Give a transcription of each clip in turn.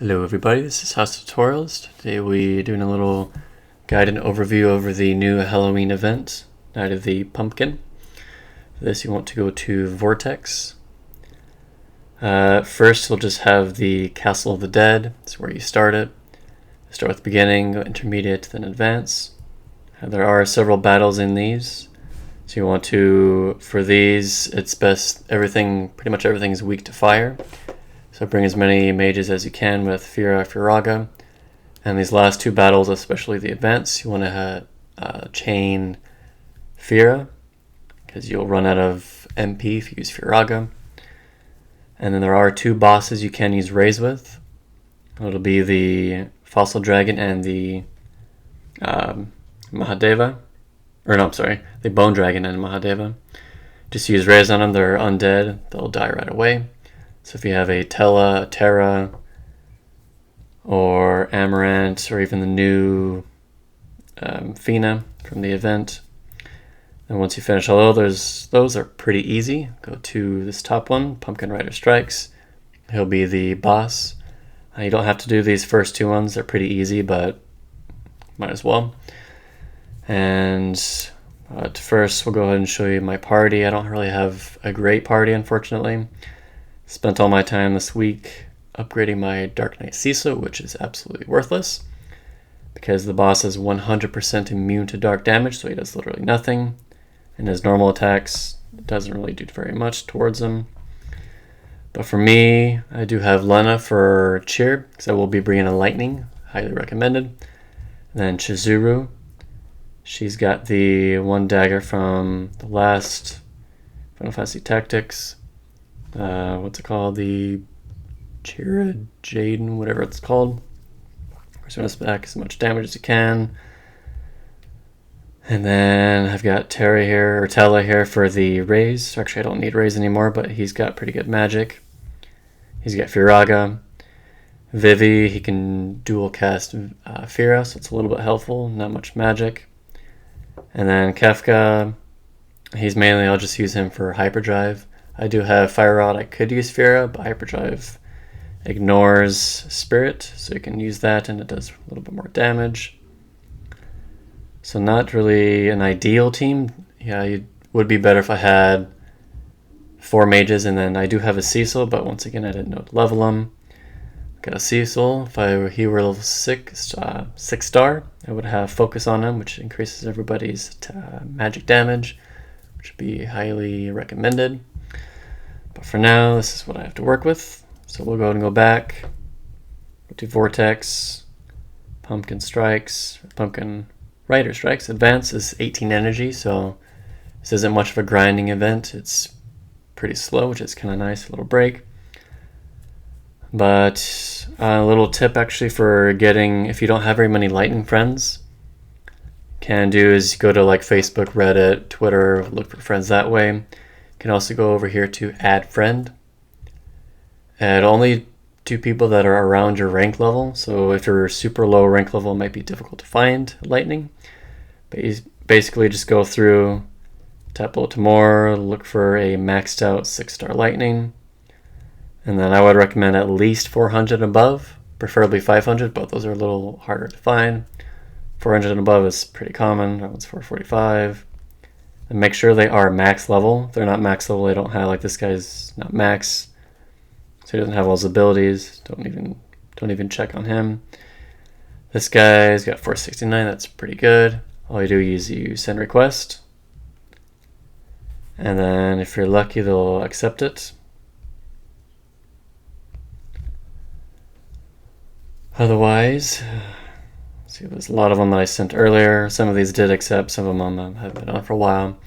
Hello everybody, this is House Tutorials. Today we're doing a little guide and overview over the new Halloween event, Night of the Pumpkin. For this you want to go to Vortex. First you'll just have the Castle of the Dead. That's where you start it. Start with beginning, go intermediate, then advance. There are several battles in these. So you want to, for these, it's best, pretty much everything is weak to fire. So bring as many mages as you can with fira, firaga. And these last two battles, especially the advance, you want to chain fira, because you'll run out of MP if you use firaga. And then there are two bosses you can use raise with. It'll be the Fossil Dragon and the Mahadeva. The Bone Dragon and Mahadeva. Just use raise on them, they're undead, they'll die right away. So if you have a Tellah, a Terra, or Amarant, or even the new fira from the event, and once you finish all those are pretty easy. Go to this top one, Pumpkin Rider Strikes. He'll be the boss. You don't have to do these first two ones, they're pretty easy, but might as well. And first we'll go ahead and show you my party. I don't really have a great party, unfortunately. Spent all my time this week upgrading my Dark Knight Cecil, which is absolutely worthless because the boss is 100% immune to dark damage, so he does literally nothing. And his normal attacks doesn't really do very much towards him. But for me, I do have Lena for cheer, because I will be bringing a lightning, highly recommended. And then Chizuru, she's got the one dagger from the last Final Fantasy Tactics. What's it called? The Jaden, whatever it's called. Return us back as much damage as you can. And then I've got Tellah here for the raise. Actually, I don't need raise anymore, but he's got pretty good magic. He's got firaga. Vivi, he can dual cast fira, so it's a little bit helpful. Not much magic. And then Kefka, I'll just use him for hyperdrive. I do have Fire Rod, I could use Fira, but Hyperdrive ignores Spirit, so you can use that and it does a little bit more damage. So not really an ideal team. Yeah, it would be better if I had 4 mages, and then I do have a Cecil, but once again I didn't know to level him. Got a Cecil. If he were level 6 star, I would have Focus on him, which increases everybody's magic damage, which would be highly recommended. But for now, this is what I have to work with. So we'll go ahead and go back. Go to Vortex, Pumpkin Rider Strikes. Advance is 18 energy, so this isn't much of a grinding event. It's pretty slow, which is kind of nice, a little break. But a little tip actually for getting, if you don't have very many lightning friends, can do is go to like Facebook, Reddit, Twitter, look for friends that way. You can also go over here to add friend. Add only 2 people that are around your rank level. So if you're super low rank level, it might be difficult to find lightning. But you basically just go through, tap below to more, look for a maxed out 6-star lightning. And then I would recommend at least 400 and above, preferably 500, but those are a little harder to find. 400 and above is pretty common. That one's 445. And make sure they are max level. If they're not max level, they don't have, like this guy's not max, so he doesn't have all his abilities. Don't even check on him. This guy's got 469. That's pretty good. All you do is you send request, and then if you're lucky, they'll accept it. Otherwise, see, there's a lot of them that I sent earlier. Some of these did accept, some of them have been on for a while.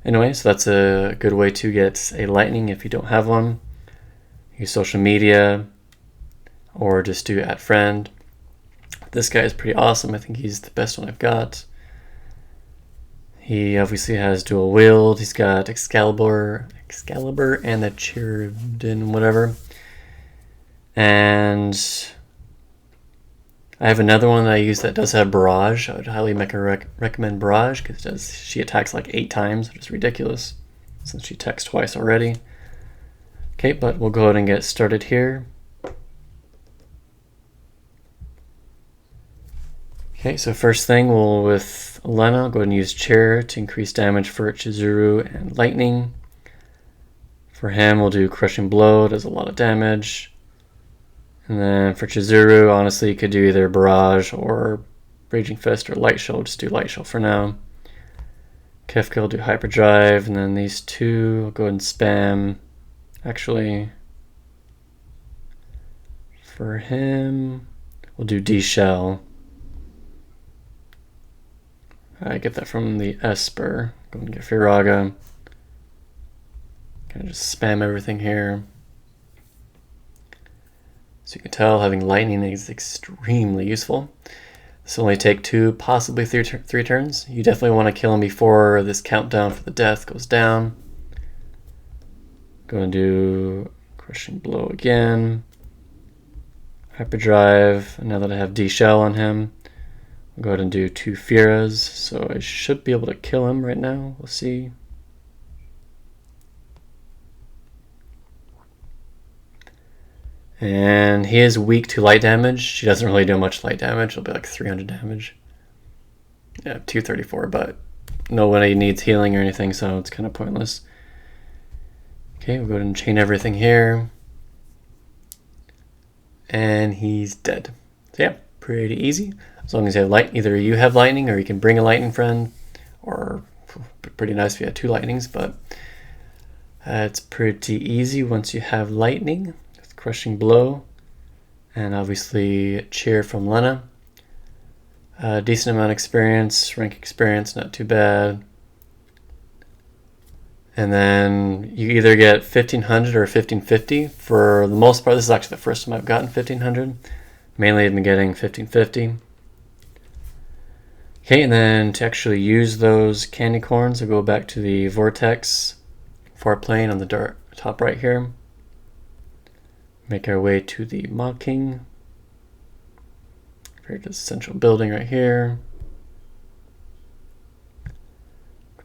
Anyway, so that's a good way to get a lightning if you don't have one. Use social media, or just do add friend. This guy is pretty awesome. I think he's the best one I've got. He obviously has dual wield. He's got Excalibur and the Cherubin, whatever. And I have another one that I use that does have Barrage. I would highly recommend Barrage because she attacks like 8 times, which is ridiculous since she attacks twice already. Okay, but we'll go ahead and get started here. Okay, so first thing, we'll with Lena, go ahead and use Chair to increase damage for Chizuru and Lightning. For him, we'll do Crushing Blow, does a lot of damage. And then for Chizuru, honestly, you could do either Barrage or Raging Fist or Light Shell. Just do Light Shell for now. Kefka will do Hyperdrive, and then these two, I'll go ahead and spam. Actually, for him, we'll do D-Shell. I get that from the Esper. Go and get Firaga. Kind of just spam everything here. So you can tell having lightning is extremely useful. This will only take 2, possibly 3 turns. You definitely want to kill him before this countdown for the death goes down. Go and do Crushing Blow again. Hyperdrive. Now that I have D-Shell on him, I'll go ahead and do 2 Firas, so I should be able to kill him right now. We'll see. And he is weak to light damage. She doesn't really do much light damage. It'll be like 300 damage. Yeah, 234, but nobody needs healing or anything, so it's kind of pointless. Okay, we'll go ahead and chain everything here. And he's dead. So yeah, pretty easy. As long as you have light, either you have lightning or you can bring a lightning friend, or pretty nice if you have 2 lightnings, but it's pretty easy once you have lightning. Crushing Blow, and obviously Cheer from Lena. Decent amount of experience, rank experience, not too bad. And then you either get 1500 or 1550. For the most part, this is actually the first time I've gotten 1500. Mainly I've been getting 1550. Okay, and then to actually use those candy corns, I'll go back to the Vortex far plane on the top right here. Make our way to the Mocking. Very good central building right here.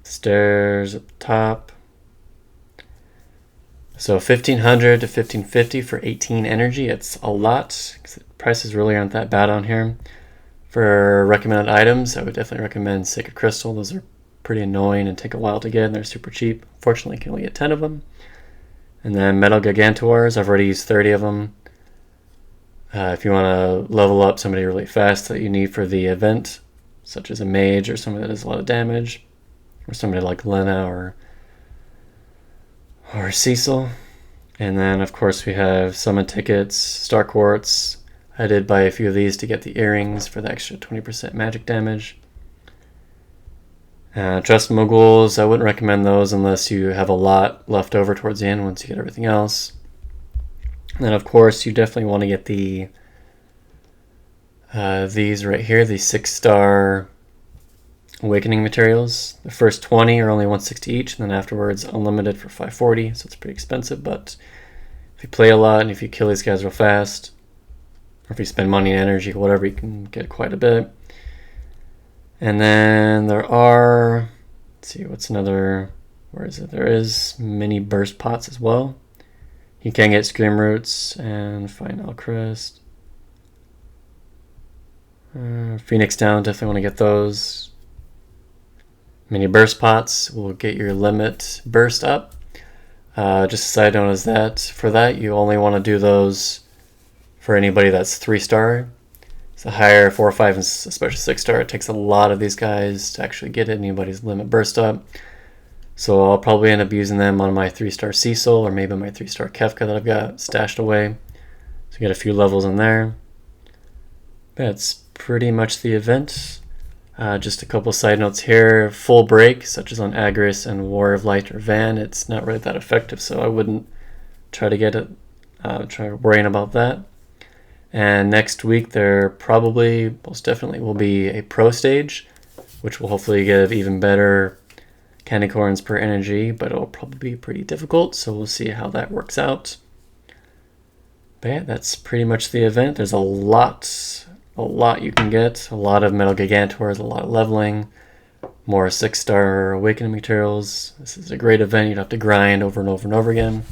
Stairs up the top. So 1500 to 1550 for 18 energy. It's a lot because the prices really aren't that bad on here. For recommended items, I would definitely recommend Sacred Crystal. Those are pretty annoying and take a while to get, and they're super cheap. Fortunately, you can only get 10 of them. And then Metal Gigantors, I've already used 30 of them. If you want to level up somebody really fast that you need for the event, such as a mage or somebody that does a lot of damage, or somebody like Lena or Cecil. And then, of course, we have summon tickets, Star Quartz. I did buy a few of these to get the earrings for the extra 20% magic damage. Trust Moguls, I wouldn't recommend those unless you have a lot left over towards the end once you get everything else. And then, of course, you definitely want to get the these right here, the 6-star awakening materials. The first 20 are only 160 each, and then afterwards unlimited for 540, so it's pretty expensive. But if you play a lot and if you kill these guys real fast, or if you spend money and energy, whatever, you can get quite a bit. And then there are, let's see, what's another, where is it? There is mini burst pots as well. You can get Scream Roots and Final Crest. Phoenix Down, definitely want to get those. Mini burst pots will get your limit burst up. Just a side note is that for that, you only want to do those for anybody that's 3-star. So higher 4 or 5 and especially 6-star, it takes a lot of these guys to actually get anybody's limit burst up. So I'll probably end up using them on my 3-star Cecil or maybe my 3-star Kefka that I've got stashed away. So get a few levels in there. That's pretty much the event. Just a couple side notes here. Full break, such as on Agris and War of Light or Van, it's not really that effective, so I wouldn't try to get it, try worrying about that. And next week there probably, most definitely, will be a pro stage, which will hopefully give even better candy corns per energy, but it'll probably be pretty difficult, so we'll see how that works out. But yeah, that's pretty much the event. There's a lot you can get. A lot of Metal Gigantors, a lot of leveling, more 6-star awakening materials. This is a great event. You'd have to grind over and over and over again.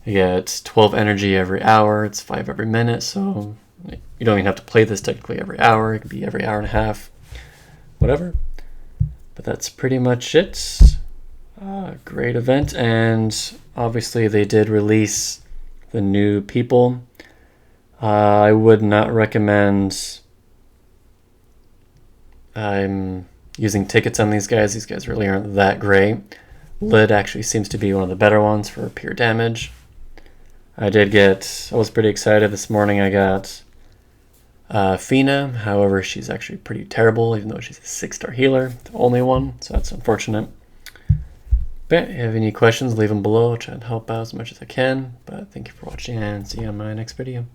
You get 12 energy every hour. It's 5 every minute, so You don't even have to play this technically every hour. It could be every hour and a half, whatever. But that's pretty much it. Great event, and obviously they did release the new people. I would not recommend using tickets on these guys. These guys really aren't that great. Lid actually seems to be one of the better ones for pure damage. I was pretty excited this morning. I got Fina, however, she's actually pretty terrible, even though she's a 6-star healer, the only one, so that's unfortunate. But if you have any questions, leave them below. I'll try and help out as much as I can. But thank you for watching, and see you on my next video.